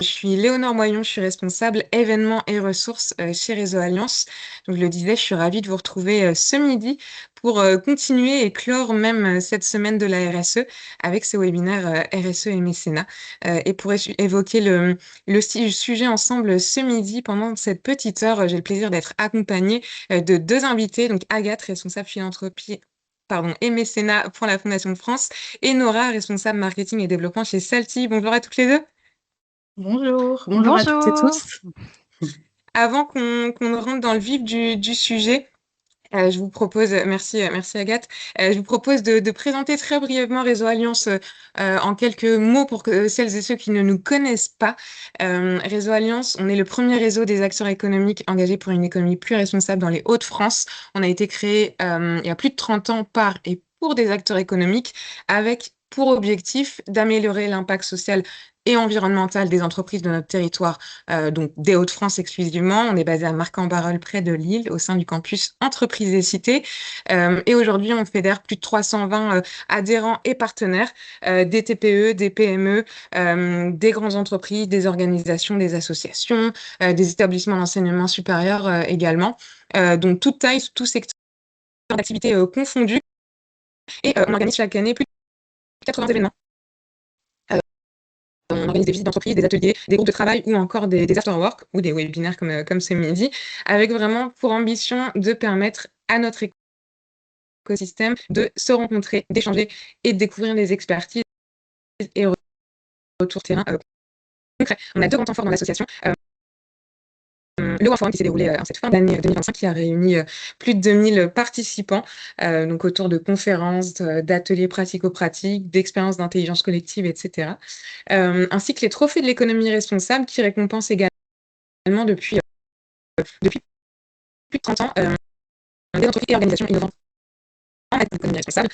Je suis Léonore Moyon, je suis responsable événements et ressources chez Réseau Alliance. Donc, je le disais, je suis ravie de vous retrouver ce midi pour continuer et clore même cette semaine de la RSE avec ce webinaire RSE et mécénat. Et pour évoquer le sujet ensemble ce midi, pendant cette petite heure, j'ai le plaisir d'être accompagnée de deux invités, donc Agathe, responsable philanthropie et mécénat pour la Fondation de France, et Nora, responsable marketing et développement chez Salty. Bonjour à toutes les deux. Bonjour, bonjour à toutes et Bonjour. tous. Avant qu'on rentre dans le vif du sujet, je vous propose, merci Agathe, je vous propose de présenter très brièvement Réseau Alliance en quelques mots pour que celles et ceux qui ne nous connaissent pas. Réseau Alliance, on est le premier réseau des acteurs économiques engagés pour une économie plus responsable dans les Hauts-de-France. On a été créé il y a plus de 30 ans par et pour des acteurs économiques avec pour objectif d'améliorer l'impact social et environnemental des entreprises de notre territoire, donc des Hauts-de-France exclusivement. On est basé à Marc-en-Barœul, près de Lille, au sein du campus Entreprises et Cités. Et aujourd'hui, on fédère plus de 320 adhérents et partenaires, des TPE, des PME, des grandes entreprises, des organisations, des associations, des établissements d'enseignement supérieur également. Donc, toute taille, tout secteur d'activité confondus. Et on organise chaque année plus de 80 événements. On organise des visites d'entreprise, des ateliers, des groupes de travail ou encore des after-work ou des webinaires comme ce midi, avec vraiment pour ambition de permettre à notre écosystème de se rencontrer, d'échanger et de découvrir des expertises et retours terrain concrets. On a deux grands temps forts dans l'association. Le One Forum qui s'est déroulé en cette fin d'année 2025 qui a réuni plus de 2000 participants, donc autour de conférences, d'ateliers pratico-pratiques, d'expériences d'intelligence collective, etc. Ainsi que les trophées de l'économie responsable qui récompensent également depuis plus de 30 ans des entreprises et organisations innovantes en matière d'économie responsable.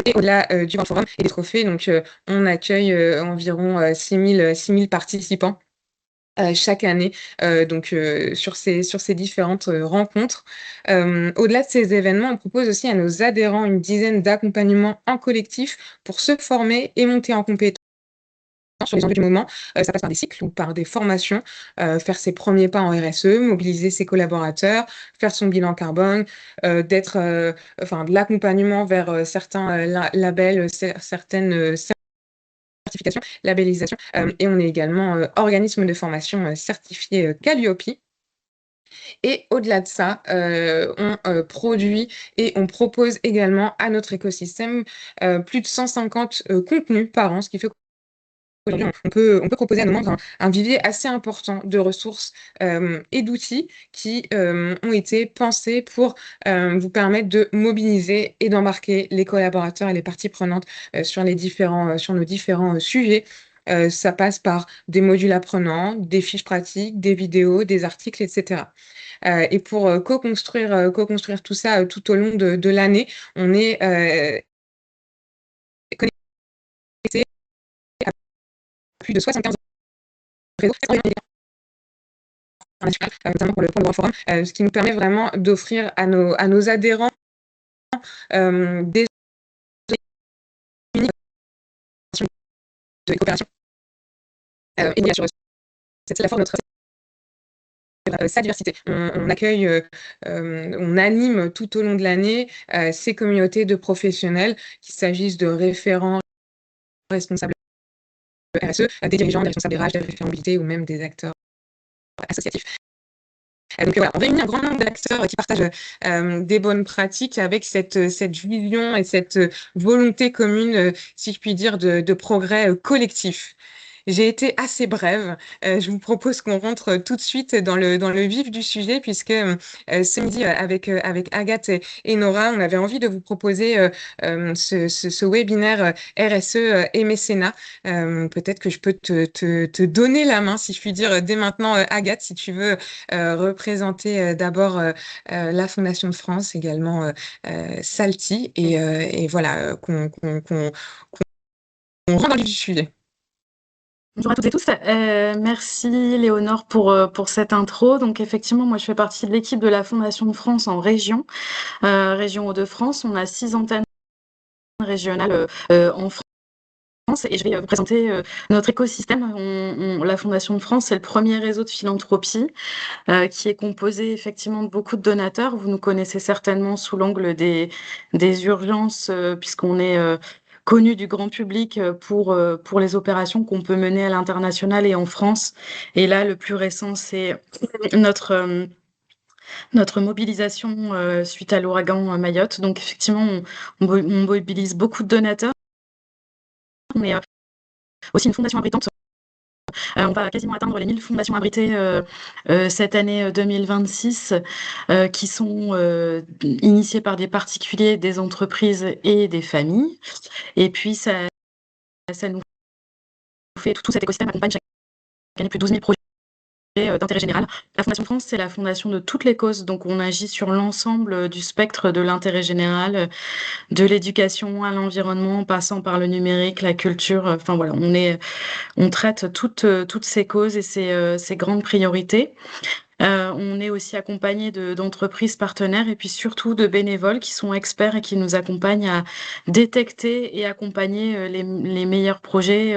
Et au-delà du Grand Forum et des trophées, donc, on accueille environ 6000 participants chaque année, donc sur ces différentes rencontres. Au-delà de ces événements, on propose aussi à nos adhérents une dizaine d'accompagnements en collectif pour se former et monter en compétences sur les enjeux du moment. Ça passe par des cycles ou par des formations, faire ses premiers pas en RSE, mobiliser ses collaborateurs, faire son bilan carbone, de l'accompagnement vers certains labels, certaines certification, labellisation. Et on est également organisme de formation certifié Calliope. Et au-delà de ça, on produit et on propose également à notre écosystème plus de 150 contenus par an, ce qui fait qu'aujourd'hui, on peut proposer à nos membres un vivier assez important de ressources et d'outils qui ont été pensés pour vous permettre de mobiliser et d'embarquer les collaborateurs et les parties prenantes sur nos différents sujets. Ça passe par des modules apprenants, des fiches pratiques, des vidéos, des articles, etc. Et pour co-construire tout ça tout au long de l'année, on est connecté à plus de 75 réseaux, notamment pour le Grand Forum, ce qui nous permet vraiment d'offrir à nos adhérents des de coopération et bien sûr, c'est la force de notre sa diversité. On accueille, on anime tout au long de l'année ces communautés de professionnels, qu'il s'agisse de référents responsables RSE, des dirigeants, des responsables RH, des référents mobilité ou même des acteurs associatifs. Donc voilà, on réunit un grand nombre d'acteurs qui partagent des bonnes pratiques avec cette vision et cette volonté commune, si je puis dire, de progrès collectif. J'ai été assez brève. Je vous propose qu'on rentre tout de suite dans le vif du sujet, puisque ce midi, avec Agathe et Nora, on avait envie de vous proposer ce webinaire RSE et mécénat. Peut-être que je peux te donner la main, si je puis dire, dès maintenant, Agathe, si tu veux représenter d'abord la Fondation de France, également Salty, et voilà, qu'on rentre dans le vif du sujet. Bonjour à toutes et tous. Merci Léonore pour cette intro. Donc effectivement, moi je fais partie de l'équipe de la Fondation de France en région Hauts-de-France. On a 6 antennes régionales en France. Et je vais vous présenter notre écosystème. La Fondation de France, c'est le premier réseau de philanthropie qui est composé effectivement de beaucoup de donateurs. Vous nous connaissez certainement sous l'angle des urgences, puisqu'on est connu du grand public pour les opérations qu'on peut mener à l'international et en France. Et là, le plus récent, c'est notre mobilisation suite à l'ouragan Mayotte. Donc effectivement, on mobilise beaucoup de donateurs. On est aussi une fondation abritante. On va quasiment atteindre les 1000 fondations abritées cette année 2026, qui sont initiées par des particuliers, des entreprises et des familles. Et puis, ça nous fait tout cet écosystème accompagne chaque année plus de 12 000 projets d'intérêt général. La Fondation France, c'est la fondation de toutes les causes, donc on agit sur l'ensemble du spectre de l'intérêt général, de l'éducation à l'environnement, passant par le numérique, la culture. Enfin voilà, on traite toutes ces causes et ces grandes priorités. On est aussi accompagné d'entreprises partenaires et puis surtout de bénévoles qui sont experts et qui nous accompagnent à détecter et accompagner les meilleurs projets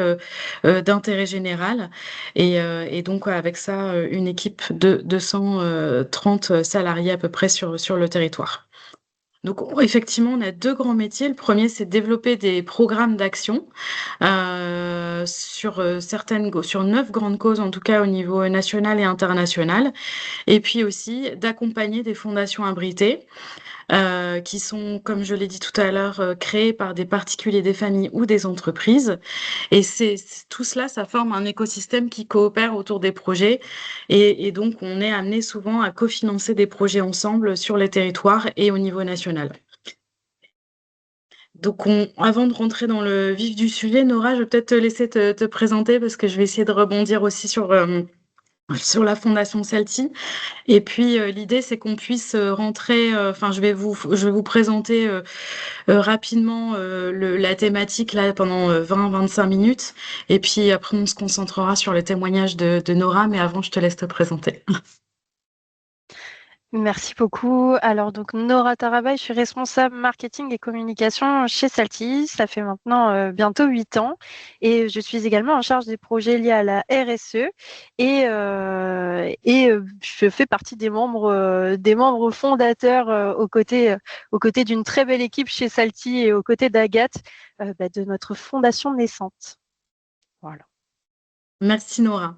d'intérêt général. Et donc avec ça, une équipe de 230 salariés à peu près sur le territoire. Donc effectivement, on a deux grands métiers. Le premier, c'est de développer des programmes d'action sur 9 grandes causes, en tout cas au niveau national et international. Et puis aussi d'accomagner des fondations abritées qui sont, comme je l'ai dit tout à l'heure, créées par des particuliers, des familles ou des entreprises. Et tout cela, ça forme un écosystème qui coopère autour des projets. Et donc, on est amené souvent à cofinancer des projets ensemble sur les territoires et au niveau national. Donc, avant de rentrer dans le vif du sujet, Nora, je vais peut-être te laisser te présenter parce que je vais essayer de rebondir aussi sur la Fondation Celti. Et puis, l'idée, c'est qu'on puisse rentrer. Enfin, je vais vous présenter rapidement la thématique là pendant 20-25 minutes. Et puis après, on se concentrera sur le témoignage de Nora. Mais avant, je te laisse te présenter. Merci beaucoup. Alors donc Nora Tarabay, je suis responsable marketing et communication chez Salty. Ça fait maintenant bientôt 8 ans et je suis également en charge des projets liés à la RSE et je fais partie des membres fondateurs aux côtés d'une très belle équipe chez Salty et aux côtés d'Agathe de notre fondation naissante. Voilà. Merci Nora.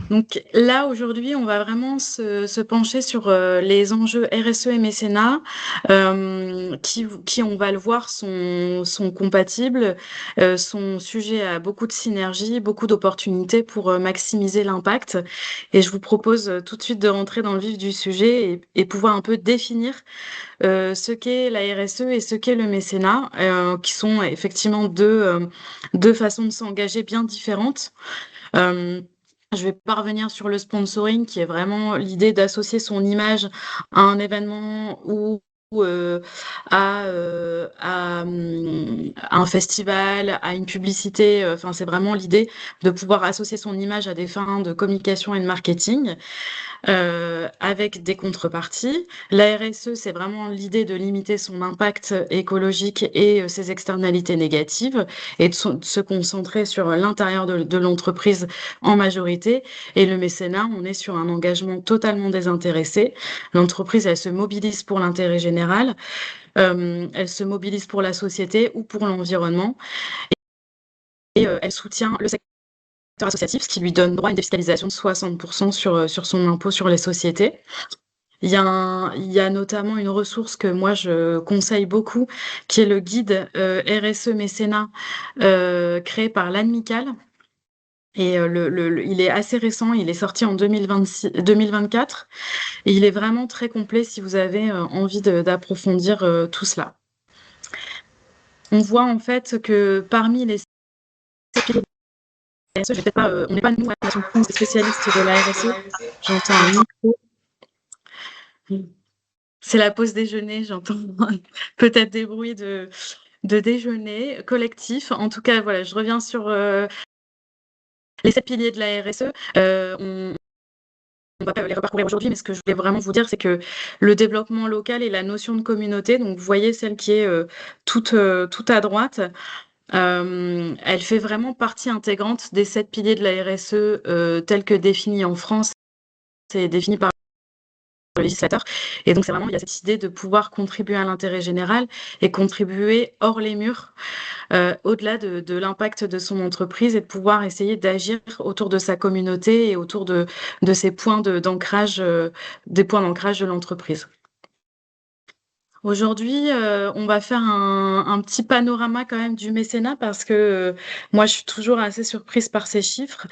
Donc là, aujourd'hui, on va vraiment se pencher sur les enjeux RSE et mécénat qui, on va le voir, sont compatibles, sont sujets à beaucoup de synergies, beaucoup d'opportunités pour maximiser l'impact. Et je vous propose tout de suite de rentrer dans le vif du sujet et pouvoir un peu définir ce qu'est la RSE et ce qu'est le mécénat, qui sont effectivement deux façons de s'engager bien différentes. Je vais pas revenir sur le sponsoring, qui est vraiment l'idée d'associer son image à un événement ou à un festival, à une publicité. Enfin, c'est vraiment l'idée de pouvoir associer son image à des fins de communication et de marketing. Avec des contreparties. La RSE, c'est vraiment l'idée de limiter son impact écologique et ses externalités négatives et de se concentrer sur l'intérieur de l'entreprise en majorité. Et le mécénat, on est sur un engagement totalement désintéressé. L'entreprise, elle se mobilise pour l'intérêt général, elle se mobilise pour la société ou pour l'environnement et elle soutient le secteur associatif, ce qui lui donne droit à une défiscalisation de 60% sur son impôt sur les sociétés. Il y a notamment une ressource que moi je conseille beaucoup, qui est le guide RSE mécénat créé par l'Amicale. Et il est assez récent, il est sorti en 2024 et il est vraiment très complet si vous avez envie d'approfondir tout cela. On voit en fait que parmi les piliers de la RSE, on n'est pas nous, à la France, des spécialistes de la RSE. J'entends un micro. C'est la pause déjeuner, j'entends peut-être des bruits de déjeuner collectif. En tout cas, voilà, je reviens sur les 7 piliers de la RSE. on va pas les reparcourir aujourd'hui, mais ce que je voulais vraiment vous dire, c'est que le développement local et la notion de communauté, donc vous voyez celle qui est toute à droite, elle fait vraiment partie intégrante des 7 piliers de la RSE tels que définis en France et définis par le législateur. Et donc, c'est vraiment, il y a cette idée de pouvoir contribuer à l'intérêt général et contribuer hors les murs, au-delà de l'impact de son entreprise et de pouvoir essayer d'agir autour de sa communauté et autour de ces points d'ancrage, des points d'ancrage de l'entreprise. Aujourd'hui, on va faire un petit panorama quand même du mécénat parce que moi, je suis toujours assez surprise par ces chiffres.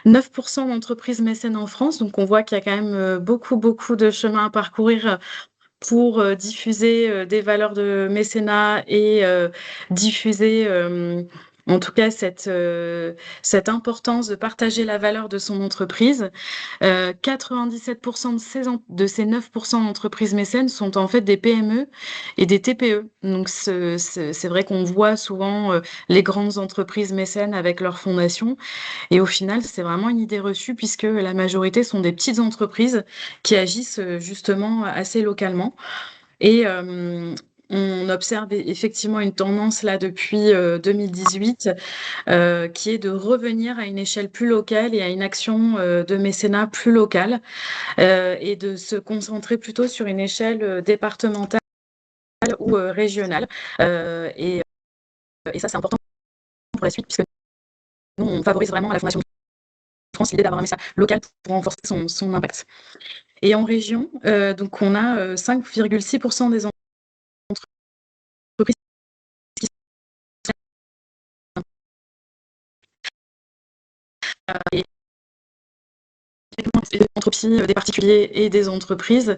9% d'entreprises mécènes en France, donc on voit qu'il y a quand même beaucoup, beaucoup de chemin à parcourir pour diffuser des valeurs de mécénat et diffuser en tout cas cette importance de partager la valeur de son entreprise. 97% de ces 9% d'entreprises mécènes sont en fait des PME et des TPE. Donc c'est vrai qu'on voit souvent les grandes entreprises mécènes avec leurs fondations. Et au final, c'est vraiment une idée reçue puisque la majorité sont des petites entreprises qui agissent justement assez localement. Et on observe effectivement une tendance là depuis 2018 qui est de revenir à une échelle plus locale et à une action de mécénat plus locale et de se concentrer plutôt sur une échelle départementale ou régionale. Et ça, c'est important pour la suite puisque nous, on favorise vraiment à la Fondation de France l'idée d'avoir un mécénat local pour renforcer son impact. Et en région, donc on a 5,6% des entreprises qui et des entreprises, des particuliers et des entreprises,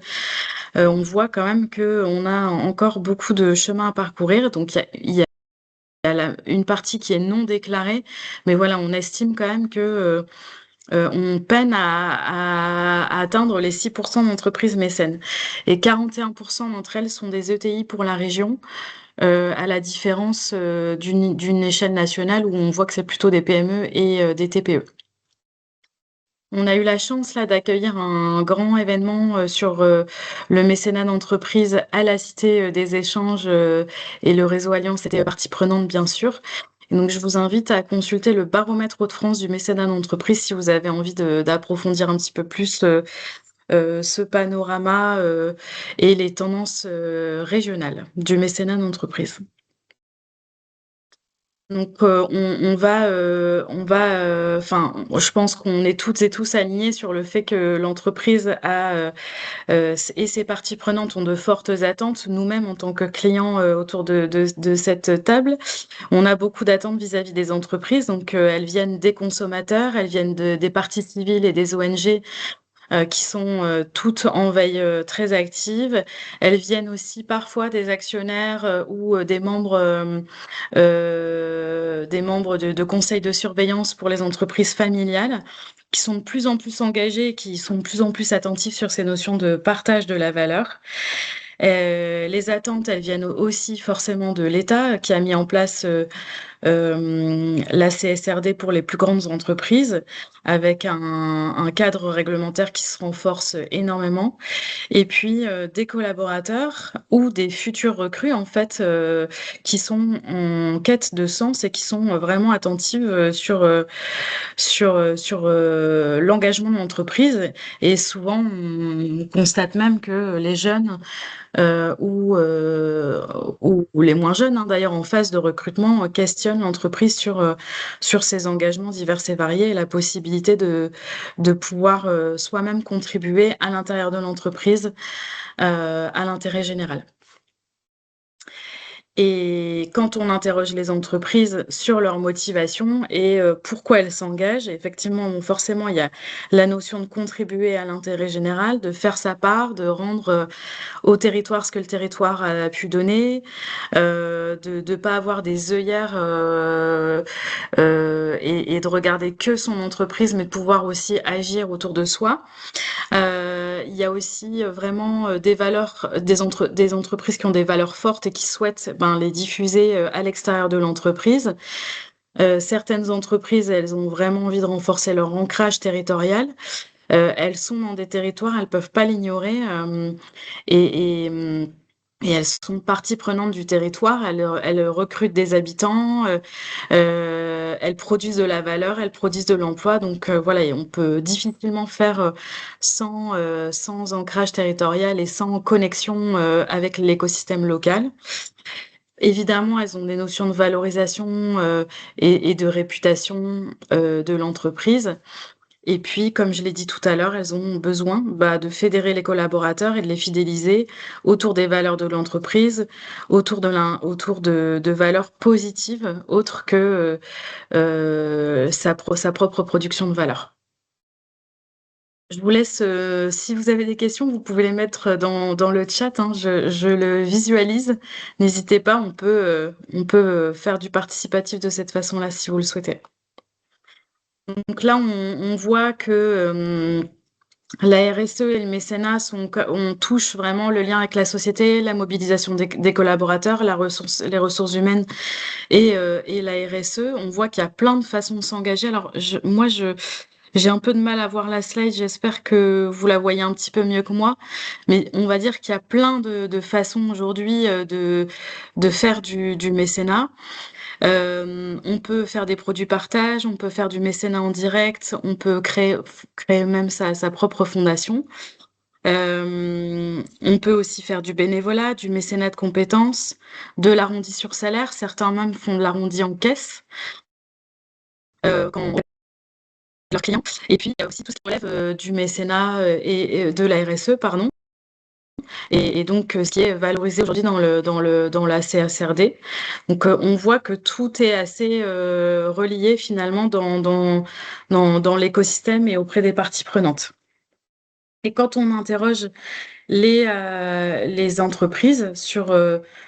on voit quand même qu'on a encore beaucoup de chemin à parcourir. Donc il y a une partie qui est non déclarée, mais voilà, on estime quand même que on peine à atteindre les 6% d'entreprises mécènes. Et 41% d'entre elles sont des ETI pour la région, à la différence d'une échelle nationale où on voit que c'est plutôt des PME et des TPE. On a eu la chance là d'accueillir un grand événement sur le mécénat d'entreprise à la Cité des Échanges et le réseau Alliance était partie prenante bien sûr. Et donc je vous invite à consulter le baromètre Hauts-de-France du mécénat d'entreprise si vous avez envie d'approfondir un petit peu plus ce panorama et les tendances régionales du mécénat d'entreprise. Donc on va, enfin, je pense qu'on est toutes et tous alignés sur le fait que l'entreprise a et ses parties prenantes ont de fortes attentes. Nous-mêmes, en tant que clients autour de cette table, on a beaucoup d'attentes vis-à-vis des entreprises. Donc elles viennent des consommateurs, elles viennent des parties civiles et des ONG qui sont toutes en veille très active. Elles viennent aussi parfois des actionnaires ou des membres de conseils de surveillance pour les entreprises familiales qui sont de plus en plus engagés et qui sont de plus en plus attentifs sur ces notions de partage de la valeur. Les attentes, elles viennent aussi forcément de l'État qui a mis en place la CSRD pour les plus grandes entreprises avec un cadre réglementaire qui se renforce énormément. Et puis des collaborateurs ou des futurs recrues en fait qui sont en quête de sens et qui sont vraiment attentives sur l'engagement de l'entreprise. Et souvent, on constate même que les jeunes ou les moins jeunes, hein, d'ailleurs, en phase de recrutement, questionnent l'entreprise sur ses engagements divers et variés et la possibilité de pouvoir soi-même contribuer à l'intérieur de l'entreprise à l'intérêt général. Et quand on interroge les entreprises sur leur motivation et pourquoi elles s'engagent, effectivement, forcément, il y a la notion de contribuer à l'intérêt général, de faire sa part, de rendre au territoire ce que le territoire a pu donner, de ne pas avoir des œillères et de regarder que son entreprise, mais de pouvoir aussi agir autour de soi. Il y a aussi vraiment des valeurs, des entreprises qui ont des valeurs fortes et qui souhaitent les diffuser à l'extérieur de l'entreprise. Certaines entreprises, elles ont vraiment envie de renforcer leur ancrage territorial. elles sont dans des territoires, elles peuvent pas l'ignorer, et, et elles sont partie prenante du territoire, elles recrutent des habitants, elles produisent de la valeur, elles produisent de l'emploi. Donc voilà, et on peut difficilement faire sans ancrage territorial et sans connexion avec l'écosystème local. Évidemment, elles ont des notions de valorisation et de réputation de l'entreprise. Et puis, comme je l'ai dit tout à l'heure, elles ont besoin de fédérer les collaborateurs et de les fidéliser autour des valeurs de l'entreprise, autour de valeurs positives, autres que sa propre production de valeur. Je vous laisse, si vous avez des questions, vous pouvez les mettre dans le chat, hein, je le visualise. N'hésitez pas, on peut faire du participatif de cette façon-là si vous le souhaitez. Donc là, on voit que la RSE et le mécénat on touche vraiment le lien avec la société, la mobilisation des collaborateurs, les ressources humaines et la RSE. On voit qu'il y a plein de façons de s'engager. Alors j'ai un peu de mal à voir la slide. J'espère que vous la voyez un petit peu mieux que moi. Mais on va dire qu'il y a plein de façons aujourd'hui de faire du mécénat. On peut faire des produits partage, on peut faire du mécénat en direct, on peut créer même sa propre fondation. On peut aussi faire du bénévolat, du mécénat de compétences, de l'arrondi sur salaire. Certains même font de l'arrondi en caisse quand on leurs clients. Et puis il y a aussi tout ce qui relève du mécénat et de la RSE, pardon. Et donc ce qui est valorisé aujourd'hui dans la CSRD. Donc on voit que tout est assez relié finalement dans l'écosystème et auprès des parties prenantes. Et quand on interroge les entreprises sur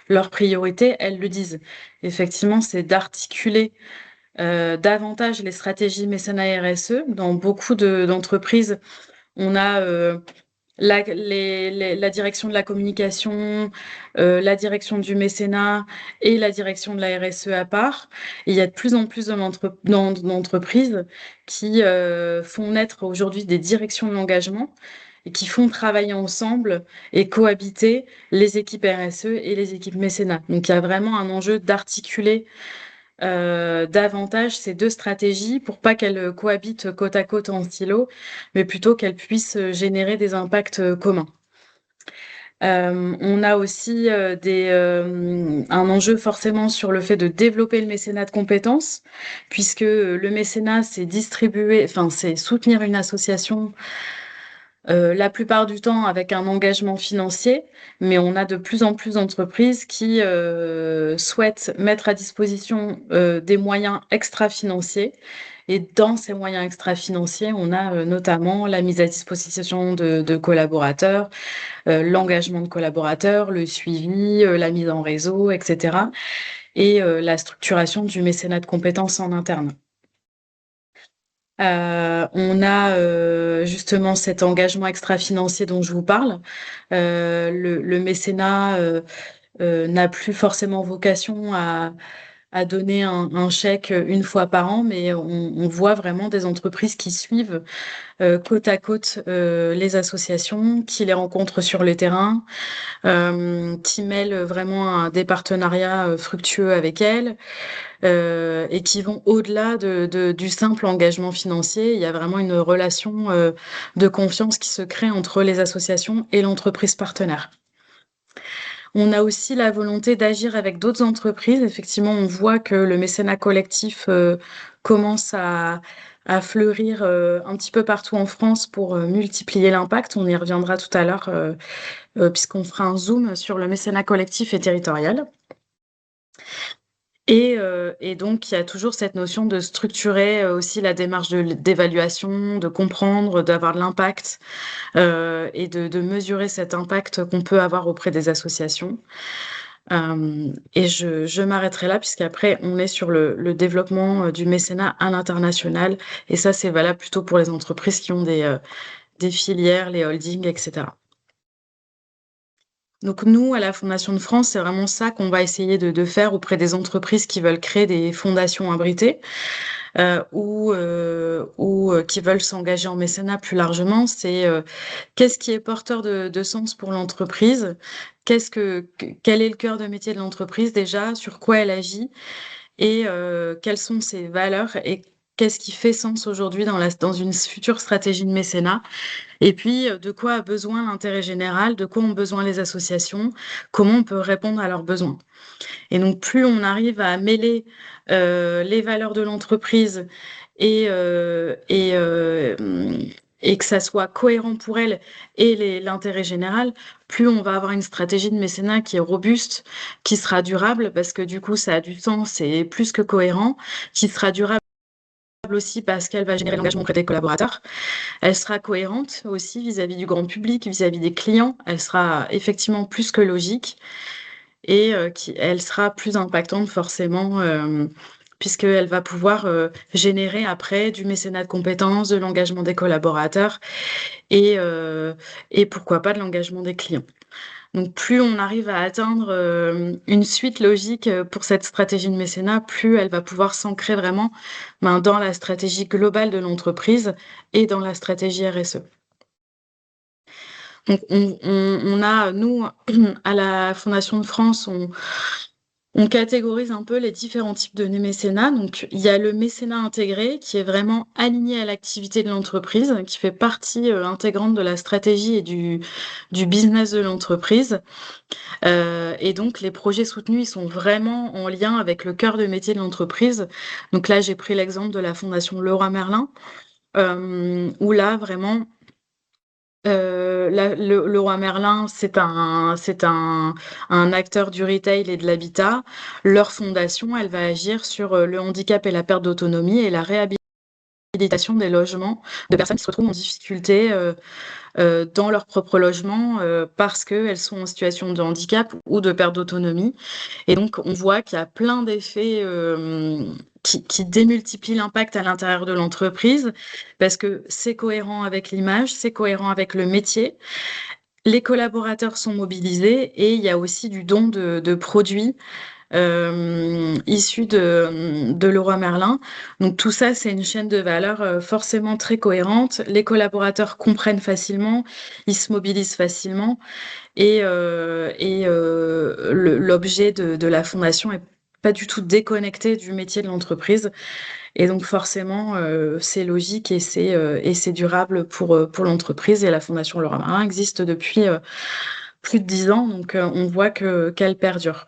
leurs priorités, elles le disent. Effectivement, c'est d'articuler davantage les stratégies mécénat RSE. Dans beaucoup d'entreprises, on a la direction de la communication, la direction du mécénat et la direction de la RSE à part. Et il y a de plus en plus d'entreprises qui font naître aujourd'hui des directions de l'engagement et qui font travailler ensemble et cohabiter les équipes RSE et les équipes mécénat. Donc il y a vraiment un enjeu d'articuler davantage ces deux stratégies pour pas qu'elles cohabitent côte à côte en silo, mais plutôt qu'elles puissent générer des impacts communs. On a aussi un enjeu forcément sur le fait de développer le mécénat de compétences, puisque le mécénat, c'est c'est soutenir une association la plupart du temps avec un engagement financier, mais on a de plus en plus d'entreprises qui souhaitent mettre à disposition des moyens extra-financiers. Et dans ces moyens extra-financiers, on a notamment la mise à disposition de collaborateurs, l'engagement de collaborateurs, le suivi, la mise en réseau, etc. Et la structuration du mécénat de compétences en interne. On a justement cet engagement extra-financier dont je vous parle. Le mécénat n'a plus forcément vocation à donner un chèque une fois par an, mais on voit vraiment des entreprises qui suivent côte à côte les associations, qui les rencontrent sur le terrain, qui mêlent vraiment des partenariats fructueux avec elles. Et qui vont au-delà du simple engagement financier. Il y a vraiment une relation de confiance qui se crée entre les associations et l'entreprise partenaire. On a aussi la volonté d'agir avec d'autres entreprises. Effectivement, on voit que le mécénat collectif commence à fleurir un petit peu partout en France pour multiplier l'impact. On y reviendra tout à l'heure puisqu'on fera un zoom sur le mécénat collectif et territorial. Et donc, il y a toujours cette notion de structurer aussi la démarche d'évaluation, de comprendre, d'avoir de l'impact et de mesurer cet impact qu'on peut avoir auprès des associations. Et je m'arrêterai là, puisqu'après, on est sur le développement du mécénat à l'international. Et ça, c'est valable plutôt pour les entreprises qui ont des filières, les holdings, etc. Donc nous, à la Fondation de France, c'est vraiment ça qu'on va essayer de faire auprès des entreprises qui veulent créer des fondations abritées. ou qui veulent s'engager en mécénat plus largement, c'est qu'est-ce qui est porteur de sens pour l'entreprise? Quel est le cœur de métier de l'entreprise déjà? Sur quoi elle agit? Et quelles sont ses valeurs? Et qu'est-ce qui fait sens aujourd'hui dans une future stratégie de mécénat? Et puis, de quoi a besoin l'intérêt général? De quoi ont besoin les associations? Comment on peut répondre à leurs besoins? Et donc, plus on arrive à mêler les valeurs de l'entreprise et, et que ça soit cohérent pour elle et l'intérêt général, plus on va avoir une stratégie de mécénat qui est robuste, qui sera durable, parce que du coup, ça a du sens et plus que cohérent, qui sera durable aussi parce qu'elle va générer l'engagement auprès des collaborateurs. Elle sera cohérente aussi vis-à-vis du grand public, vis-à-vis des clients. Elle sera effectivement plus que logique et elle sera plus impactante forcément puisqu'elle va pouvoir générer après du mécénat de compétences, de l'engagement des collaborateurs et pourquoi pas de l'engagement des clients. Donc plus on arrive à atteindre une suite logique pour cette stratégie de mécénat, plus elle va pouvoir s'ancrer vraiment dans la stratégie globale de l'entreprise et dans la stratégie RSE. Donc on a, nous, à la Fondation de France, on catégorise un peu les différents types de mécénat. Donc, il y a le mécénat intégré qui est vraiment aligné à l'activité de l'entreprise, qui fait partie intégrante de la stratégie et du business de l'entreprise. Et donc, les projets soutenus, ils sont vraiment en lien avec le cœur de métier de l'entreprise. Donc là, j'ai pris l'exemple de la Fondation Leroy Merlin, où là, vraiment, Leroy Merlin, c'est un acteur du retail et de l'habitat. Leur fondation, elle va agir sur le handicap et la perte d'autonomie et la réhabilitation des logements de personnes qui se retrouvent en difficulté dans leur propre logement parce qu'elles sont en situation de handicap ou de perte d'autonomie. Et donc, on voit qu'il y a plein d'effets qui démultiplient l'impact à l'intérieur de l'entreprise parce que c'est cohérent avec l'image, c'est cohérent avec le métier. Les collaborateurs sont mobilisés et il y a aussi du don de produits issus de Leroy Merlin. Donc tout ça, c'est une chaîne de valeur forcément très cohérente. Les collaborateurs comprennent facilement, ils se mobilisent facilement et l'objet de la fondation est pas du tout déconnecté du métier de l'entreprise. Et donc forcément, c'est logique et c'est durable pour l'entreprise. Et la Fondation Leroy Merlin existe depuis plus de 10 ans, donc on voit qu'elle perdure.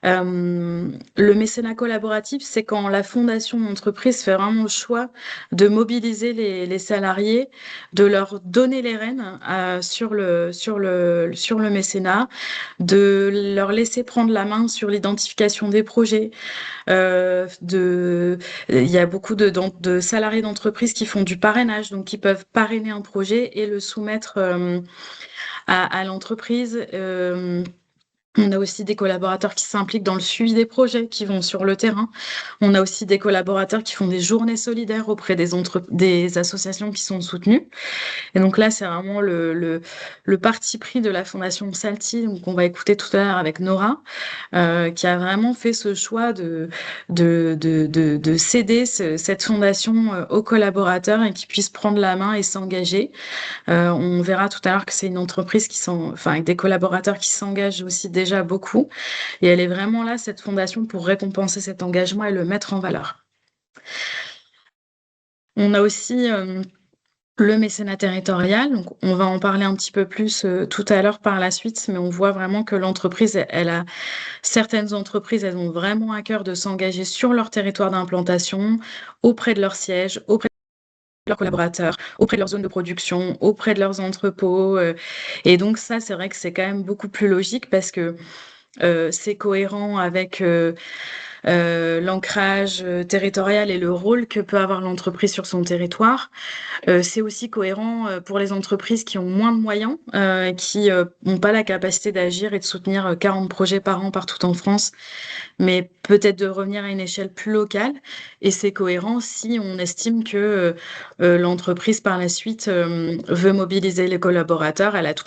Le mécénat collaboratif, c'est quand la fondation d'entreprise fait vraiment le choix de mobiliser les salariés, de leur donner les rênes sur le mécénat, de leur laisser prendre la main sur l'identification des projets. Il y a beaucoup de salariés d'entreprise qui font du parrainage, donc qui peuvent parrainer un projet et le soumettre à l'entreprise. On a aussi des collaborateurs qui s'impliquent dans le suivi des projets, qui vont sur le terrain. On a aussi des collaborateurs qui font des journées solidaires auprès des associations qui sont soutenues. Et donc là, c'est vraiment le parti pris de la Fondation Salty, donc on va écouter tout à l'heure avec Nora, qui a vraiment fait ce choix de céder cette fondation aux collaborateurs et qu'ils puissent prendre la main et s'engager. On verra tout à l'heure que c'est une entreprise avec des collaborateurs qui s'engagent aussi déjà beaucoup. Et elle est vraiment là, cette fondation, pour récompenser cet engagement et le mettre en valeur. On a aussi le mécénat territorial. Donc, on va en parler un petit peu plus tout à l'heure par la suite, mais on voit vraiment que l'entreprise, certaines entreprises, elles ont vraiment à cœur de s'engager sur leur territoire d'implantation, auprès de leur siège, auprès leurs collaborateurs, auprès de leur zone de production, auprès de leurs entrepôts. Et donc ça, c'est vrai que c'est quand même beaucoup plus logique parce que c'est cohérent avec l'ancrage territorial et le rôle que peut avoir l'entreprise sur son territoire. C'est aussi cohérent pour les entreprises qui ont moins de moyens, qui n'ont pas la capacité d'agir et de soutenir 40 projets par an partout en France, mais peut-être de revenir à une échelle plus locale. Et c'est cohérent si on estime que l'entreprise, par la suite, veut mobiliser les collaborateurs. Elle a tout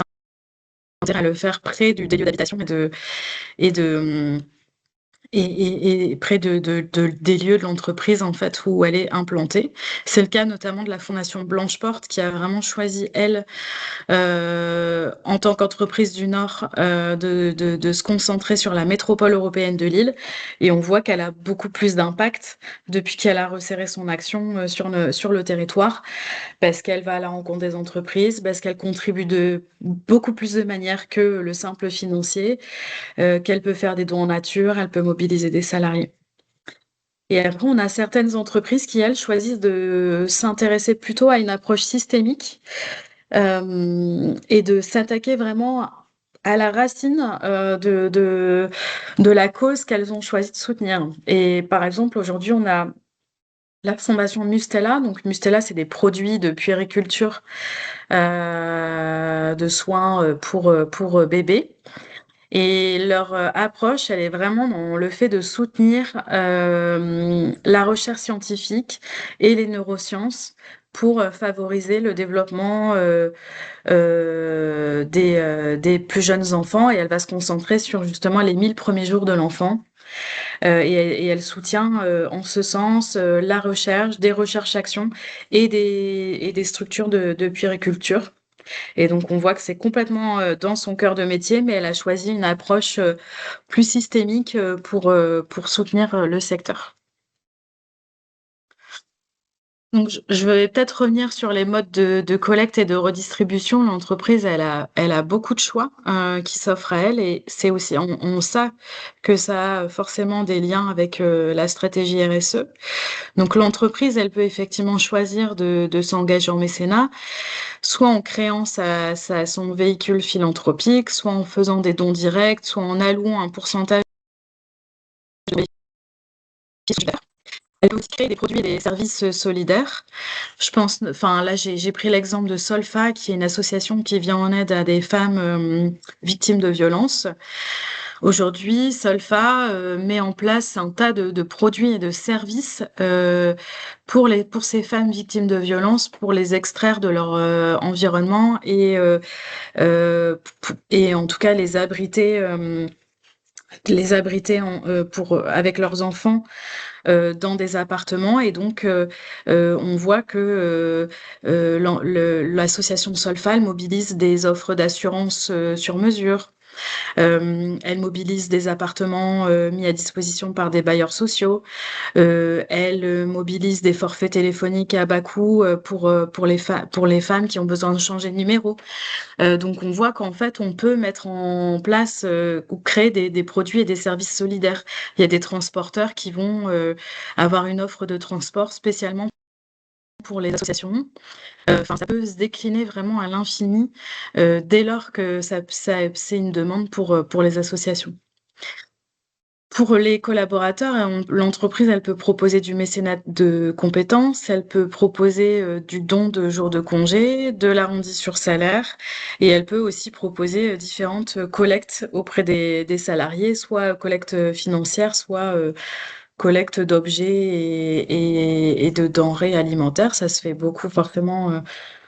intérêt à le faire près des lieux d'habitation et et près des lieux de l'entreprise en fait où elle est implantée. C'est le cas notamment de la Fondation Blanche Porte qui a vraiment choisi, elle, en tant qu'entreprise du Nord, de se concentrer sur la métropole européenne de Lille. Et on voit qu'elle a beaucoup plus d'impact depuis qu'elle a resserré son action sur le territoire, parce qu'elle va à la rencontre des entreprises, parce qu'elle contribue de beaucoup plus de manière que le simple financier, qu'elle peut faire des dons en nature, elle peut mobiliser des salariés. Et après, on a certaines entreprises qui, elles, choisissent de s'intéresser plutôt à une approche systémique et de s'attaquer vraiment à la racine de la cause qu'elles ont choisi de soutenir. Et par exemple, aujourd'hui, on a la fondation Mustela. Donc Mustela, c'est des produits de puériculture, de soins pour bébés. Et leur approche, elle est vraiment dans le fait de soutenir la recherche scientifique et les neurosciences pour favoriser le développement des plus jeunes enfants. Et elle va se concentrer sur justement les 1000 premiers jours de l'enfant. Et elle soutient en ce sens la recherche, des recherches-actions et des structures de puériculture. Et donc, on voit que c'est complètement dans son cœur de métier, mais elle a choisi une approche plus systémique pour soutenir le secteur. Donc, je vais peut-être revenir sur les modes de collecte et de redistribution. L'entreprise, elle a beaucoup de choix qui s'offrent à elle, et c'est aussi, on sait que ça a forcément des liens avec la stratégie RSE. Donc, l'entreprise, elle peut effectivement choisir de s'engager en mécénat, soit en créant son véhicule philanthropique, soit en faisant des dons directs, soit en allouant un pourcentage de bénéfices. Elle peut aussi créer des produits et des services solidaires. Je pense, enfin là, j'ai pris l'exemple de Solfa, qui est une association qui vient en aide à des femmes victimes de violences. Aujourd'hui, Solfa met en place un tas de produits et de services pour ces femmes victimes de violences, pour les extraire de leur environnement et en tout cas les abriter avec leurs enfants dans des appartements. Et donc, on voit que l'association Solfa mobilise des offres d'assurance sur mesure. Elle mobilise des appartements mis à disposition par des bailleurs sociaux. Elle mobilise des forfaits téléphoniques à bas coût pour les femmes qui ont besoin de changer de numéro. Donc, on voit qu'en fait, on peut mettre en place ou créer des produits et des services solidaires. Il y a des transporteurs qui vont avoir une offre de transport spécialement pour les associations. Enfin, ça peut se décliner vraiment à l'infini dès lors que c'est une demande pour les associations. Pour les collaborateurs, l'entreprise, elle peut proposer du mécénat de compétences, elle peut proposer du don de jours de congé, de l'arrondi sur salaire, et elle peut aussi proposer différentes collectes auprès des salariés, soit collecte financière, soit collecte d'objets et de denrées alimentaires. Ça se fait beaucoup forcément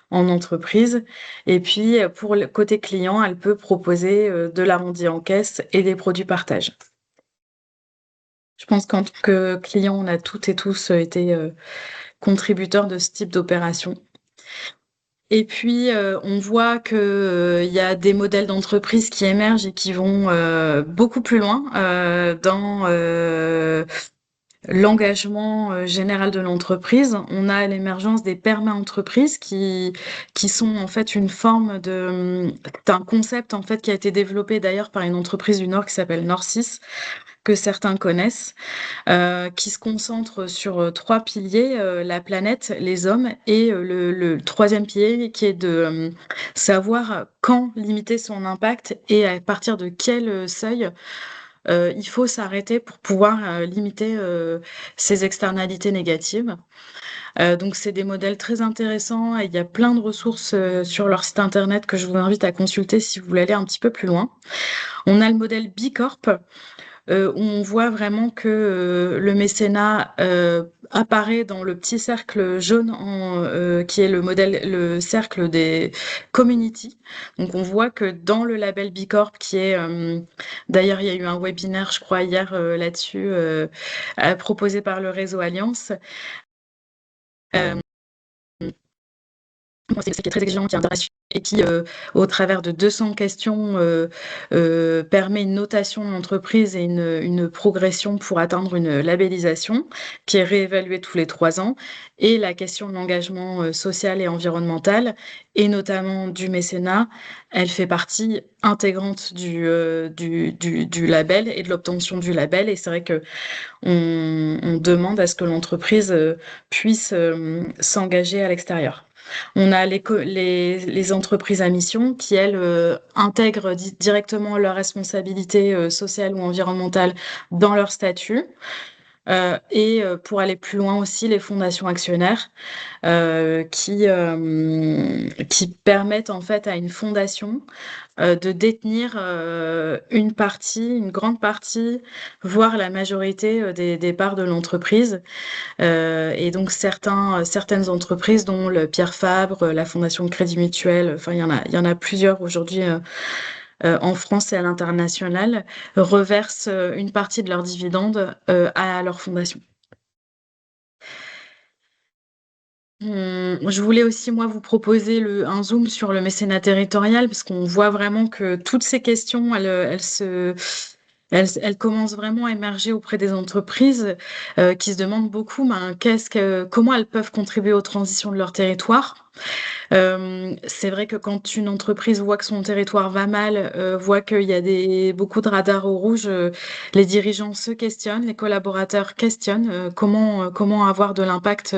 en entreprise. Et puis, pour le côté client, elle peut proposer de l'arrondi en caisse et des produits partage. Je pense qu'en tant que client, on a toutes et tous été contributeurs de ce type d'opération. Et puis, on voit qu'il y a des modèles d'entreprise qui émergent et qui vont beaucoup plus loin dans l'engagement général de l'entreprise. On a l'émergence des perma-entreprises qui sont en fait une forme d'un concept en fait qui a été développé d'ailleurs par une entreprise du Nord qui s'appelle Nord6, que certains connaissent, qui se concentre sur 3 piliers, la planète, les hommes et le troisième pilier qui est de savoir quand limiter son impact et à partir de quel seuil il faut s'arrêter pour pouvoir limiter ces externalités négatives. Donc, c'est des modèles très intéressants et il y a plein de ressources sur leur site internet que je vous invite à consulter si vous voulez aller un petit peu plus loin. On a le modèle B Corp, où on voit vraiment que le mécénat apparaît dans le petit cercle jaune qui est le cercle des community. Donc on voit que dans le label B Corp, qui est d'ailleurs il y a eu un webinaire, je crois hier là-dessus, proposé par le réseau Alliance. C'est qui est très exigeant, qui est international et qui, au travers de 200 questions, permet une notation d'entreprise et une progression pour atteindre une labellisation qui est réévaluée tous les 3 ans. Et la question de l'engagement social et environnemental, et notamment du mécénat, elle fait partie intégrante du label et de l'obtention du label. Et c'est vrai que on demande à ce que l'entreprise puisse s'engager à l'extérieur. On a les entreprises à mission qui, elles, intègrent directement leurs responsabilités sociales ou environnementales dans leur statut. Et pour aller plus loin aussi, les fondations actionnaires qui permettent en fait à une fondation de détenir une grande partie, voire la majorité des parts de l'entreprise. Et donc certaines entreprises, dont le Pierre Fabre, la Fondation de Crédit Mutuel, enfin il y en a plusieurs aujourd'hui en France et à l'international, reversent une partie de leurs dividendes à leur fondation. Je voulais aussi, moi, vous proposer un zoom sur le mécénat territorial, parce qu'on voit vraiment que toutes ces questions, elles commencent vraiment à émerger auprès des entreprises qui se demandent beaucoup comment elles peuvent contribuer aux transitions de leur territoire. C'est vrai que quand une entreprise voit que son territoire va mal, voit qu'il y a beaucoup de radars au rouge, les dirigeants se questionnent, les collaborateurs questionnent comment avoir de l'impact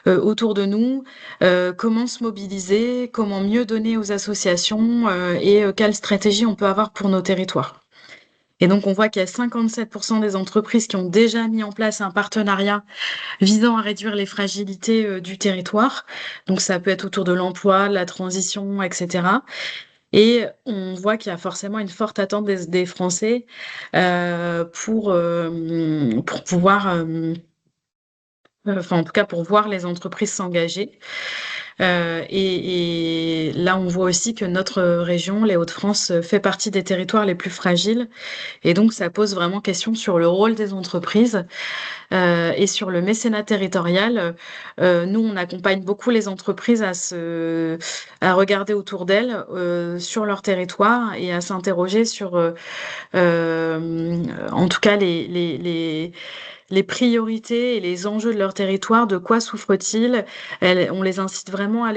autour de nous, comment se mobiliser, comment mieux donner aux associations et quelle stratégie on peut avoir pour nos territoires. Et donc, on voit qu'il y a 57% des entreprises qui ont déjà mis en place un partenariat visant à réduire les fragilités du territoire. Donc, ça peut être autour de l'emploi, de la transition, etc. Et on voit qu'il y a forcément une forte attente des Français pour pouvoir... en tout cas, pour voir les entreprises s'engager. Et là, on voit aussi que notre région, les Hauts-de-France, fait partie des territoires les plus fragiles. Et donc, ça pose vraiment question sur le rôle des entreprises et sur le mécénat territorial. Nous, on accompagne beaucoup les entreprises à regarder autour d'elles, sur leur territoire, et à s'interroger sur, en tout cas, les priorités et les enjeux de leur territoire, de quoi souffrent-ils. On les incite vraiment à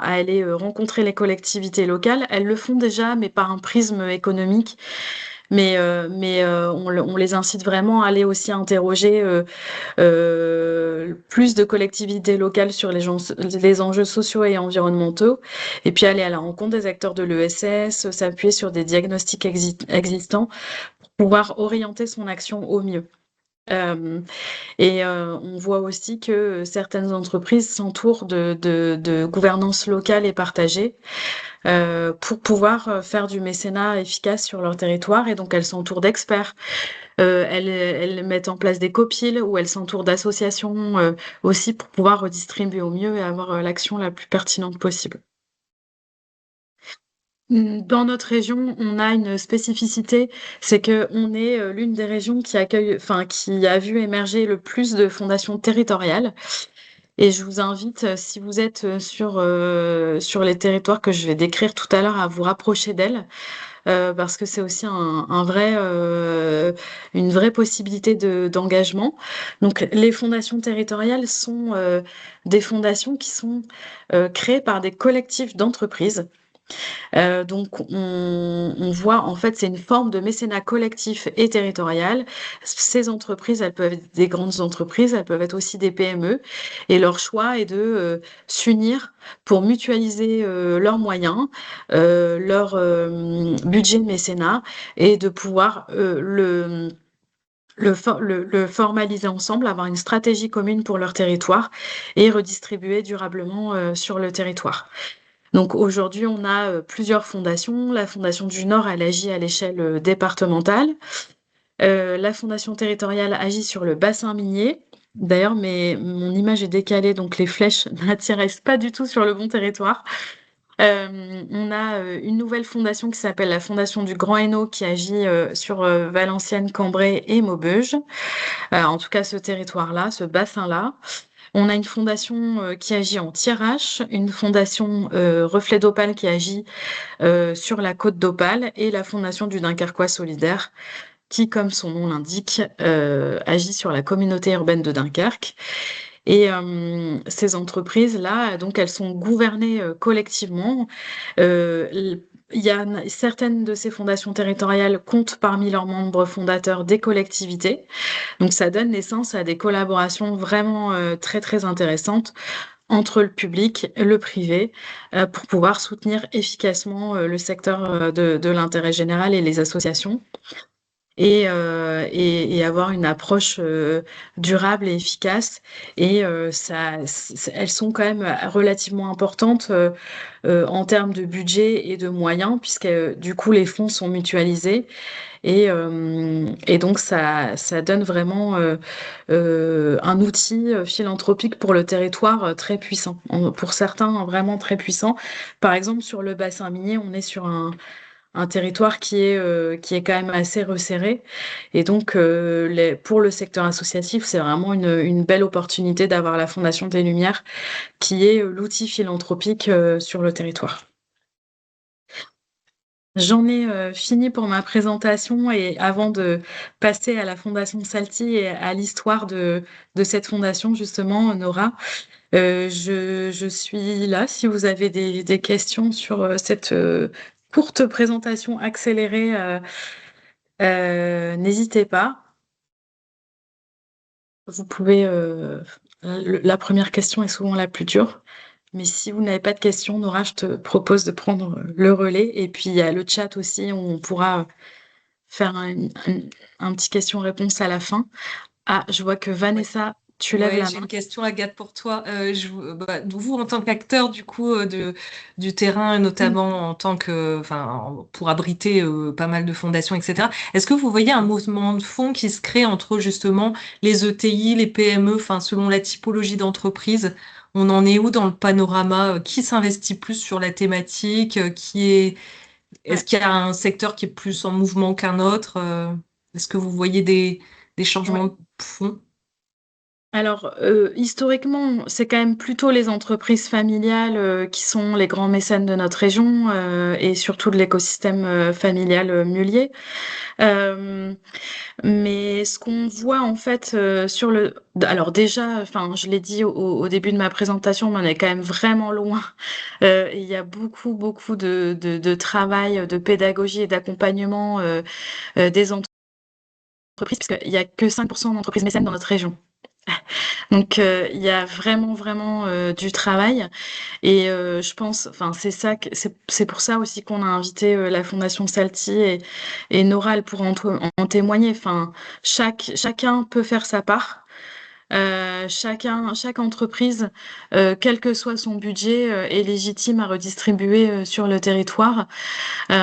aller rencontrer les collectivités locales. Elles le font déjà, mais par un prisme économique. Mais on les incite vraiment à aller aussi interroger plus de collectivités locales sur les enjeux sociaux et environnementaux, et puis aller à la rencontre des acteurs de l'ESS, s'appuyer sur des diagnostics existants pour pouvoir orienter son action au mieux. On voit aussi que certaines entreprises s'entourent de gouvernance locale et partagée pour pouvoir faire du mécénat efficace sur leur territoire. Et donc, elles s'entourent d'experts. Elles mettent en place des copiles, ou elles s'entourent d'associations aussi pour pouvoir redistribuer au mieux et avoir l'action la plus pertinente possible. Dans notre région, on a une spécificité, c'est qu'on est l'une des régions qui a vu émerger le plus de fondations territoriales. Et je vous invite, si vous êtes sur les territoires que je vais décrire tout à l'heure, à vous rapprocher d'elles, parce que c'est aussi une vraie possibilité d'engagement. Donc, les fondations territoriales sont des fondations qui sont créées par des collectifs d'entreprises. Donc, on voit, en fait, c'est une forme de mécénat collectif et territorial. Ces entreprises, elles peuvent être des grandes entreprises, elles peuvent être aussi des PME, et leur choix est de s'unir pour mutualiser leurs moyens, leur budget de mécénat, et de pouvoir le formaliser ensemble, avoir une stratégie commune pour leur territoire et redistribuer durablement sur le territoire. Donc aujourd'hui, on a plusieurs fondations. La Fondation du Nord, elle agit à l'échelle départementale. La Fondation territoriale agit sur le bassin minier. D'ailleurs, mais mon image est décalée, donc les flèches n'atterrissent pas du tout sur le bon territoire. On a une nouvelle fondation qui s'appelle la Fondation du Grand Hainaut qui agit sur Valenciennes, Cambrai et Maubeuge. En tout cas, ce territoire-là, ce bassin-là. On a une fondation qui agit en Thiérache, une fondation Reflet d'Opale qui agit sur la côte d'Opale et la fondation du Dunkerquois solidaire qui, comme son nom l'indique, agit sur la communauté urbaine de Dunkerque. Et ces entreprises-là, donc, elles sont gouvernées collectivement. Il y a certaines de ces fondations territoriales comptent parmi leurs membres fondateurs des collectivités. Donc, ça donne naissance à des collaborations vraiment très, très intéressantes entre le public et le privé pour pouvoir soutenir efficacement le secteur de l'intérêt général et les associations et avoir une approche durable et efficace. Et elles sont quand même relativement importantes en termes de budget et de moyens, puisque du coup les fonds sont mutualisés. Et donc ça donne vraiment un outil philanthropique pour le territoire très puissant. Pour certains, vraiment très puissant. Par exemple, sur le bassin minier, on est sur un territoire qui est quand même assez resserré. Et donc, pour le secteur associatif, c'est vraiment une belle opportunité d'avoir la Fondation des Lumières, qui est l'outil philanthropique sur le territoire. J'en ai fini pour ma présentation et avant de passer à la Fondation Salty et à l'histoire de cette fondation, justement, Nora, je suis là si vous avez des questions sur cette courte présentation accélérée. N'hésitez pas. Vous pouvez. La première question est souvent la plus dure. Mais si vous n'avez pas de questions, Nora, je te propose de prendre le relais. Et puis, il y a le chat aussi, où on pourra faire un petit question-réponse à la fin. Ah, je vois que Vanessa, tu lèves la J'ai main. une question, Agathe, pour toi. Vous, en tant qu'acteur du coup du terrain, notamment en tant que, enfin, pour abriter pas mal de fondations, etc. Est-ce que vous voyez un mouvement de fond qui se crée entre justement les ETI, les PME, enfin, selon la typologie d'entreprise? On en est où dans le panorama? Qui s'investit plus sur la thématique? Est-ce qu'il y a un secteur qui est plus en mouvement qu'un autre? Est-ce que vous voyez des changements Ouais. de fond? Alors, historiquement, c'est quand même plutôt les entreprises familiales qui sont les grands mécènes de notre région et surtout de l'écosystème familial mulier. Mais ce qu'on voit en fait sur le... Alors déjà, enfin, je l'ai dit au début de ma présentation, mais on est quand même vraiment loin. Il y a beaucoup, beaucoup de travail, de pédagogie et d'accompagnement des entreprises, puisqu'il n'y a que 5% d'entreprises mécènes dans notre région. Donc, il y a vraiment, vraiment du travail. Et je pense, enfin, c'est pour ça aussi qu'on a invité la Fondation Salty et Nora, elle pourra en témoigner. Enfin, chacun peut faire sa part. Chaque entreprise, quel que soit son budget, est légitime à redistribuer sur le territoire. Et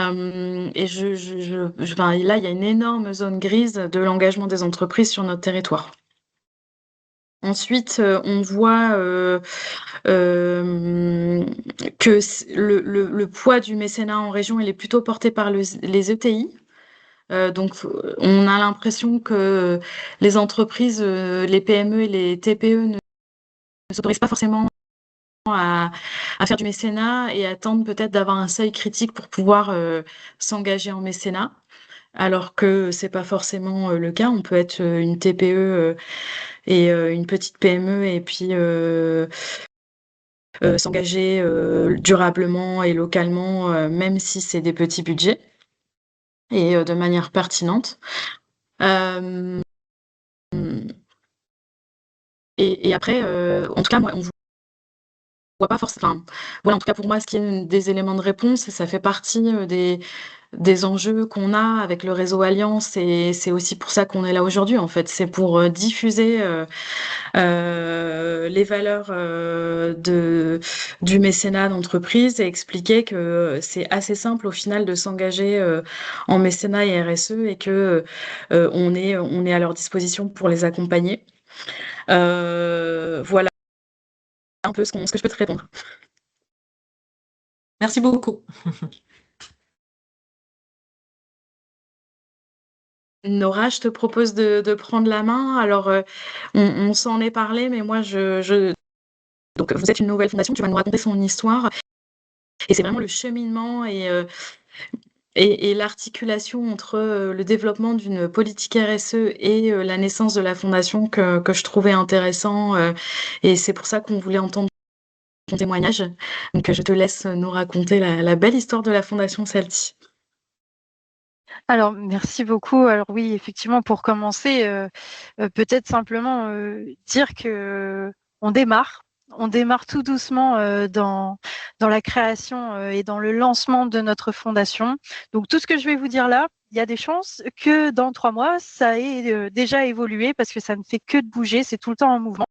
enfin, là, il y a une énorme zone grise de l'engagement des entreprises sur notre territoire. Ensuite, on voit que le poids du mécénat en région, il est plutôt porté par les ETI. Donc, on a l'impression que les entreprises, les PME et les TPE ne s'autorisent pas forcément à faire du mécénat et attendent peut-être d'avoir un seuil critique pour pouvoir s'engager en mécénat. Alors que c'est pas forcément le cas. On peut être une TPE et une petite PME et puis s'engager durablement et localement, même si c'est des petits budgets et de manière pertinente. Et après, en tout cas, moi, on voit pas forcément. Enfin, voilà, en tout cas pour moi, ce qui est des éléments de réponse, ça fait partie des enjeux qu'on a avec le réseau Alliance et c'est aussi pour ça qu'on est là aujourd'hui en fait. C'est pour diffuser les valeurs du mécénat d'entreprise et expliquer que c'est assez simple au final de s'engager en mécénat et RSE et que on est à leur disposition pour les accompagner. Voilà un peu ce que je peux te répondre. Merci beaucoup. Nora, je te propose de prendre la main. Alors, on s'en est parlé, mais moi, donc, vous êtes une nouvelle fondation, tu vas nous raconter son histoire. Et c'est vraiment le cheminement et l'articulation entre le développement d'une politique RSE et la naissance de la fondation que je trouvais intéressant. Et c'est pour ça qu'on voulait entendre ton témoignage. Donc, je te laisse nous raconter la belle histoire de la fondation Salty. Alors, merci beaucoup. Alors oui, effectivement, pour commencer, peut-être simplement dire que on démarre. On démarre tout doucement dans la création et dans le lancement de notre fondation. Donc, tout ce que je vais vous dire là, il y a des chances que dans 3 mois, ça ait déjà évolué parce que ça ne fait que de bouger, c'est tout le temps en mouvement.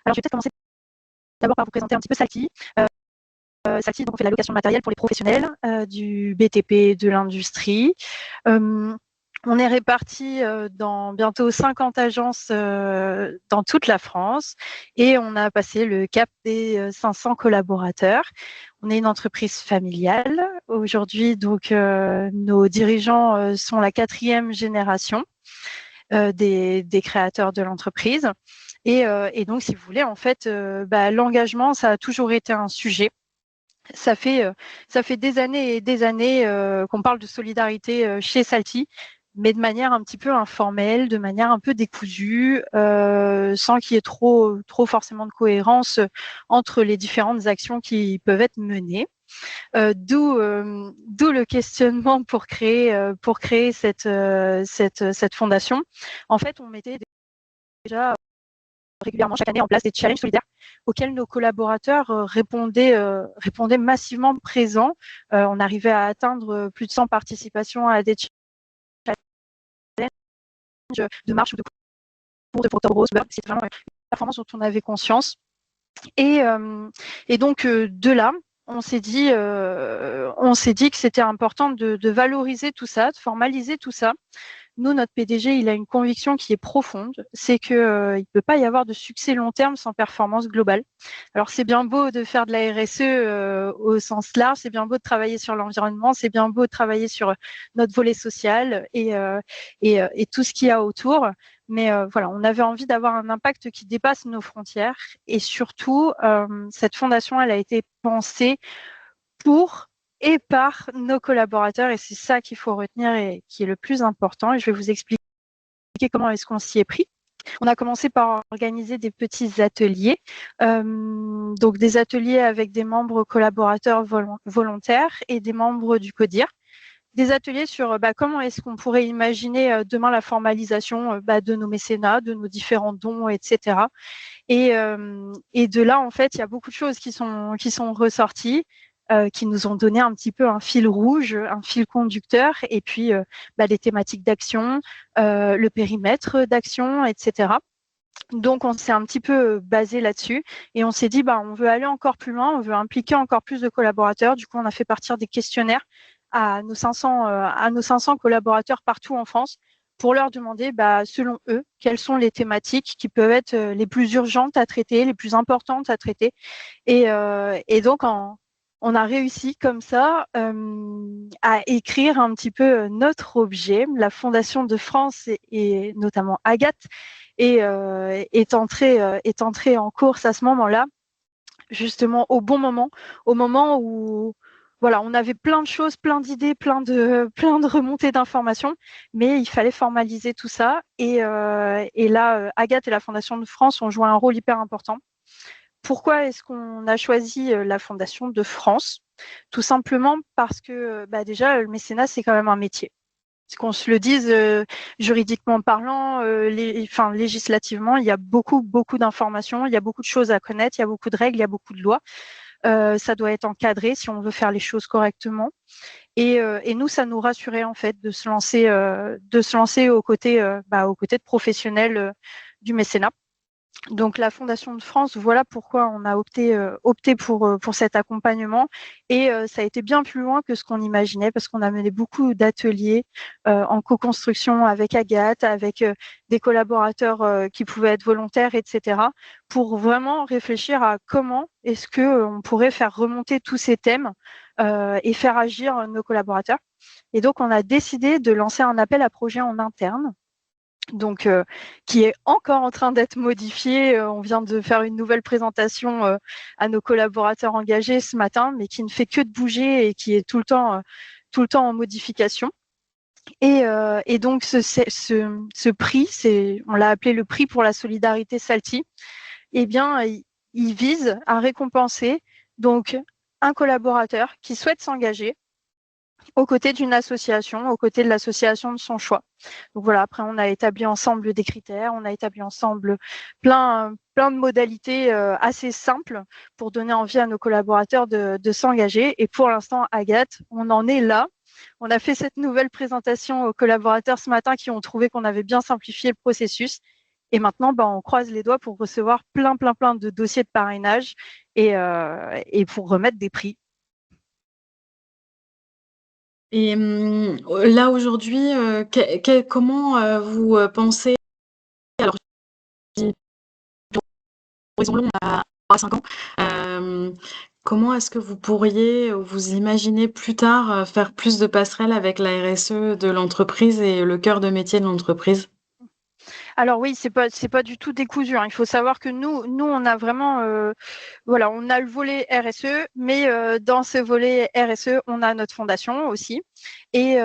Alors, je vais peut-être commencer d'abord par vous présenter un petit peu Salty. Salty, donc, on fait la location de matériel pour les professionnels du BTP, de l'industrie. On est répartis dans bientôt 50 agences dans toute la France et on a passé le cap des 500 collaborateurs. On est une entreprise familiale. Aujourd'hui, donc, nos dirigeants sont la 4e génération des créateurs de l'entreprise. Et donc, si vous voulez, en fait, l'engagement, ça a toujours été un sujet. Ça fait des années et des années qu'on parle de solidarité chez Salty, mais de manière un petit peu informelle, de manière un peu décousue, sans qu'il y ait trop forcément de cohérence entre les différentes actions qui peuvent être menées. D'où le questionnement pour créer cette fondation. En fait, on mettait déjà régulièrement chaque année en place des challenges solidaires auxquels nos collaborateurs répondaient massivement présents. On arrivait à atteindre plus de 100 participations à des challenges de marche ou de cours de Octobre Rose. C'est vraiment une performance dont on avait conscience. Et donc, de là, on s'est dit que c'était important de valoriser tout ça, de formaliser tout ça. Nous, notre PDG, il a une conviction qui est profonde, c'est qu'il ne peut pas y avoir de succès long terme sans performance globale. Alors, c'est bien beau de faire de la RSE au sens large, c'est bien beau de travailler sur l'environnement, c'est bien beau de travailler sur notre volet social et tout ce qu'il y a autour. Mais voilà, on avait envie d'avoir un impact qui dépasse nos frontières. Et surtout, cette fondation, elle a été pensée pour et par nos collaborateurs. Et c'est ça qu'il faut retenir et qui est le plus important. Et je vais vous expliquer comment est-ce qu'on s'y est pris. On a commencé par organiser des petits ateliers, donc des ateliers avec des membres collaborateurs volontaires et des membres du CODIR. Des ateliers sur comment est-ce qu'on pourrait imaginer demain la formalisation de nos mécénats, de nos différents dons, etc. Et de là, en fait, il y a beaucoup de choses qui sont ressorties, qui nous ont donné un petit peu un fil rouge, un fil conducteur, et puis les thématiques d'action, le périmètre d'action, etc. Donc, on s'est un petit peu basé là-dessus et on s'est dit, on veut aller encore plus loin, on veut impliquer encore plus de collaborateurs. Du coup, on a fait partir des questionnaires à nos 500 collaborateurs partout en France pour leur demander, selon eux, quelles sont les thématiques qui peuvent être les plus urgentes à traiter, les plus importantes à traiter. Et donc, on a réussi comme ça à écrire un petit peu notre objet. La Fondation de France et notamment Agathe est entrée en course à ce moment-là, justement au bon moment, au moment où voilà, on avait plein de choses, plein d'idées, plein de remontées d'informations, mais il fallait formaliser tout ça. Et là, Agathe et la Fondation de France ont joué un rôle hyper important. Pourquoi est-ce qu'on a choisi la Fondation de France? Tout simplement parce que déjà, le mécénat, c'est quand même un métier. Qu'on se le dise, juridiquement parlant, législativement, il y a beaucoup d'informations, il y a beaucoup de choses à connaître, il y a beaucoup de règles, il y a beaucoup de lois. Ça doit être encadré si on veut faire les choses correctement. Et nous, ça nous rassurait en fait de se lancer aux côtés de professionnels du mécénat. Donc la Fondation de France, voilà pourquoi on a opté pour cet accompagnement. Et ça a été bien plus loin que ce qu'on imaginait, parce qu'on a mené beaucoup d'ateliers en co-construction avec Agathe, avec des collaborateurs qui pouvaient être volontaires, etc., pour vraiment réfléchir à comment est-ce qu'on pourrait faire remonter tous ces thèmes et faire agir nos collaborateurs. Et donc on a décidé de lancer un appel à projet en interne, donc qui est encore en train d'être modifié. On vient de faire une nouvelle présentation à nos collaborateurs engagés ce matin, mais qui ne fait que de bouger et qui est tout le temps en modification. Et donc ce prix, on l'a appelé le prix pour la solidarité Salty. Eh bien, il vise à récompenser donc un collaborateur qui souhaite s'engager aux côtés d'une association, aux côtés de l'association de son choix. Donc voilà, après on a établi ensemble des critères, on a établi ensemble plein de modalités assez simples pour donner envie à nos collaborateurs de s'engager. Et pour l'instant, Agathe, on en est là. On a fait cette nouvelle présentation aux collaborateurs ce matin qui ont trouvé qu'on avait bien simplifié le processus. Et maintenant, on croise les doigts pour recevoir plein de dossiers de parrainage et pour remettre des prix. Et là, aujourd'hui, comment vous pensez, alors, horizon long à 5 ans, comment est-ce que vous pourriez vous imaginer plus tard faire plus de passerelles avec la RSE de l'entreprise et le cœur de métier de l'entreprise? Alors oui, c'est pas du tout décousu, hein. Il faut savoir que nous on a vraiment voilà, on a le volet RSE, mais dans ce volet RSE, on a notre fondation aussi, et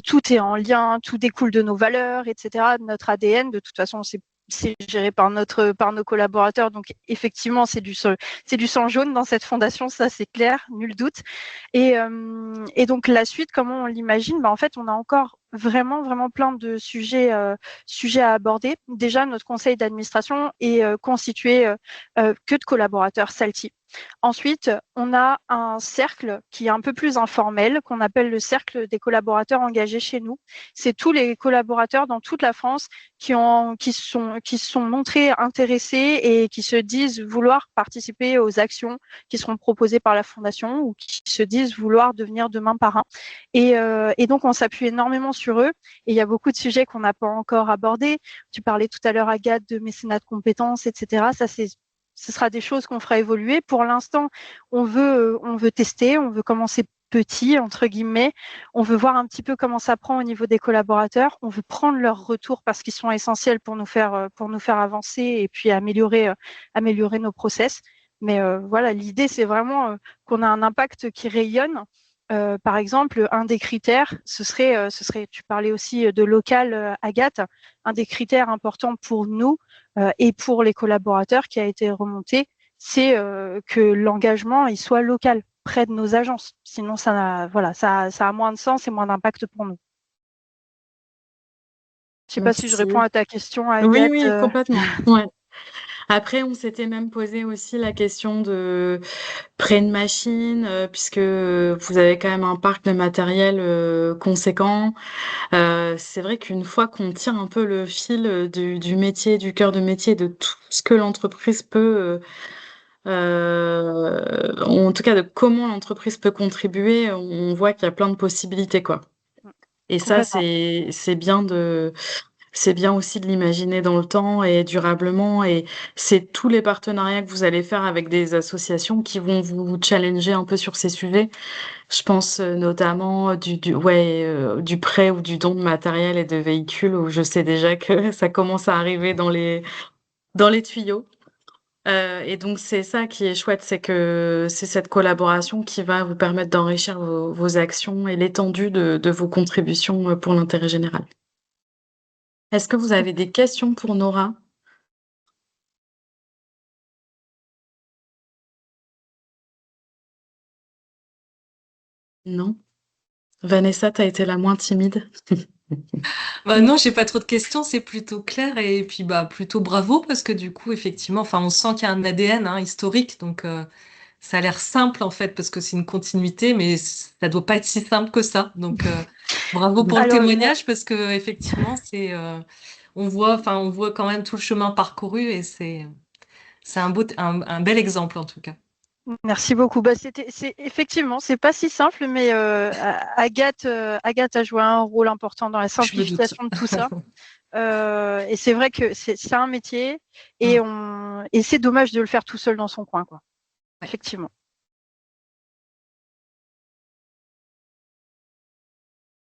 tout est en lien, tout découle de nos valeurs, etc., de notre ADN. De toute façon, c'est géré par nos collaborateurs, donc effectivement c'est du sang jaune dans cette fondation, ça c'est clair, nul doute. Et donc la suite, comment on l'imagine? En fait, on a encore vraiment plein de sujets à aborder. Déjà, notre conseil d'administration est constitué que de collaborateurs Salty. Ensuite, on a un cercle qui est un peu plus informel, qu'on appelle le cercle des collaborateurs engagés chez nous. C'est tous les collaborateurs dans toute la France qui se sont montrés intéressés et qui se disent vouloir participer aux actions qui seront proposées par la Fondation, ou qui se disent vouloir devenir demain parrain. Et donc, on s'appuie énormément sur eux. Et il y a beaucoup de sujets qu'on n'a pas encore abordés. Tu parlais tout à l'heure, Agathe, de mécénat de compétences, etc. Ça, ce sera des choses qu'on fera évoluer. Pour l'instant, on veut tester, on veut commencer petit, entre guillemets. On veut voir un petit peu comment ça prend au niveau des collaborateurs. On veut prendre leurs retours parce qu'ils sont essentiels pour nous faire avancer et puis améliorer nos process. Mais voilà, l'idée, c'est vraiment qu'on a un impact qui rayonne. Par exemple, un des critères, ce serait, tu parlais aussi de local, Agathe, un des critères importants pour nous et pour les collaborateurs qui a été remonté, c'est que l'engagement il soit local, près de nos agences. Sinon, ça a moins de sens et moins d'impact pour nous. Je sais pas si je Merci. réponds à ta question, Oui, Agathe. oui, complètement. Ouais. Après, on s'était même posé aussi la question de prêt de machine, puisque vous avez quand même un parc de matériel conséquent. C'est vrai qu'une fois qu'on tire un peu le fil du métier, du cœur de métier, de tout ce que l'entreprise peut, en tout cas de comment l'entreprise peut contribuer, on voit qu'il y a plein de possibilités, quoi. Et ça, Complètement. c'est bien aussi de l'imaginer dans le temps et durablement. Et c'est tous les partenariats que vous allez faire avec des associations qui vont vous challenger un peu sur ces sujets. Je pense notamment du prêt ou du don de matériel et de véhicules, où je sais déjà que ça commence à arriver dans les tuyaux. Et donc c'est ça qui est chouette, c'est que c'est cette collaboration qui va vous permettre d'enrichir vos actions et l'étendue de vos contributions pour l'intérêt général. Est-ce que vous avez des questions pour Nora? Non? Vanessa, t'as été la moins timide. Bah non, j'ai pas trop de questions, c'est plutôt clair et puis bah plutôt bravo parce que du coup effectivement, enfin on sent qu'il y a un ADN historique, donc ça a l'air simple en fait parce que c'est une continuité, mais ça doit pas être si simple que ça. Donc bravo pour le Alors, témoignage parce que effectivement on voit quand même tout le chemin parcouru et c'est un bel exemple en tout cas. Merci beaucoup. Effectivement, c'est pas si simple, mais Agathe a joué un rôle important dans la Je me doute. simplification de tout ça. Et c'est vrai que c'est un métier et c'est dommage de le faire tout seul dans son coin, quoi. Ouais. Effectivement.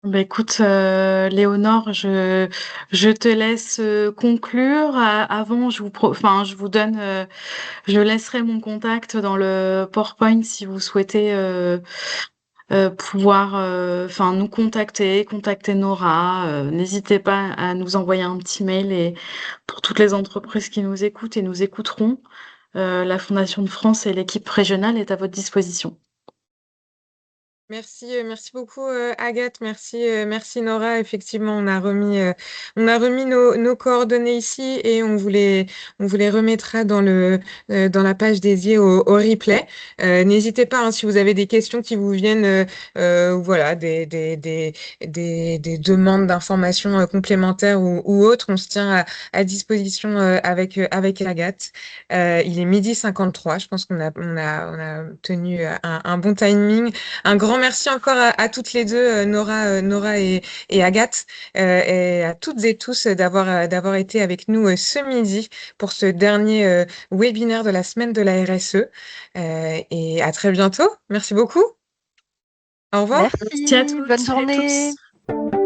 Bah, écoute, Léonore, je te laisse conclure. Avant, je vous donne, je laisserai mon contact dans le PowerPoint si vous souhaitez pouvoir nous contacter Nora. N'hésitez pas à nous envoyer un petit mail et pour toutes les entreprises qui nous écoutent et nous écouteront, la Fondation de France et l'équipe régionale est à votre disposition. Merci beaucoup Agathe, merci Nora. Effectivement, on a remis nos coordonnées ici et on vous les remettra dans la page dédiée au replay. N'hésitez pas si vous avez des questions qui vous viennent, voilà, des demandes d'informations complémentaires ou autres, on se tient à disposition avec Agathe. Il est 12h53, je pense qu'on a tenu un bon timing. Un grand merci encore à toutes les deux, Nora et Agathe, et à toutes et tous d'avoir été avec nous ce midi pour ce dernier webinaire de la semaine de la RSE. Et à très bientôt. Merci beaucoup. Au revoir. Merci. Merci à toutes Bonne et journée. tous.